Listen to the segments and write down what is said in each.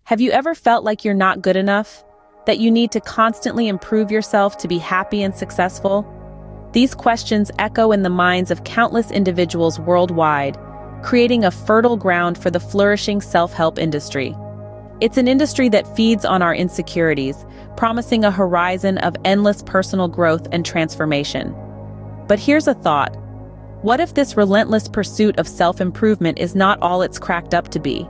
Have you ever felt like you're not good enough? That you need to constantly improve yourself to be happy and successful? These questions echo in the minds of countless individuals worldwide, creating a fertile ground for the flourishing self-help industry. It's an industry that feeds on our insecurities, promising a horizon of endless personal growth and transformation. But here's a thought. What if this relentless pursuit of self-improvement is not all it's cracked up to be?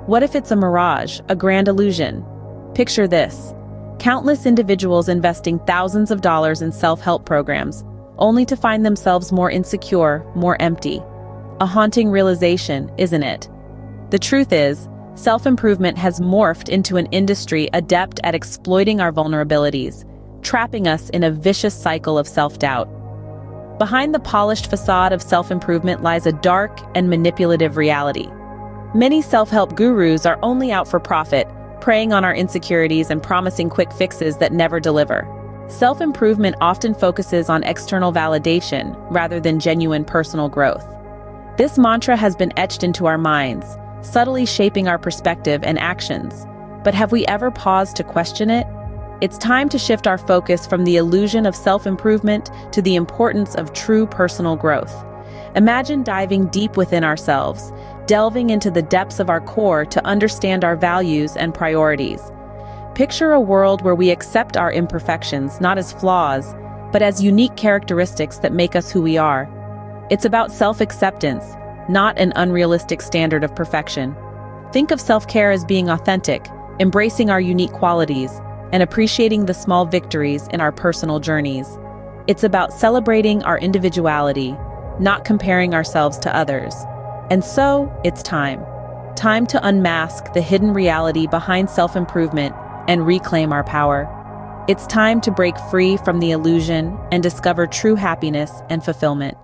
What if it's a mirage, a grand illusion? Picture this. Countless individuals investing thousands of dollars in self-help programs, only to find themselves more insecure, more empty. A haunting realization, isn't it? The truth is, self-improvement has morphed into an industry adept at exploiting our vulnerabilities, trapping us in a vicious cycle of self-doubt. Behind the polished facade of self-improvement lies a dark and manipulative reality. Many self-help gurus are only out for profit, preying on our insecurities and promising quick fixes that never deliver. Self-improvement often focuses on external validation rather than genuine personal growth. This mantra has been etched into our minds, subtly shaping our perspective and actions. But have we ever paused to question it? It's time to shift our focus from the illusion of self-improvement to the importance of true personal growth. Imagine diving deep within ourselves, delving into the depths of our core to understand our values and priorities. Picture a world where we accept our imperfections not as flaws, but as unique characteristics that make us who we are. It's about self-acceptance, not an unrealistic standard of perfection. Think of self-care as being authentic, embracing our unique qualities, and appreciating the small victories in our personal journeys. It's about celebrating our individuality, not comparing ourselves to others. And so, it's time. Time to unmask the hidden reality behind self-improvement and reclaim our power. It's time to break free from the illusion and discover true happiness and fulfillment.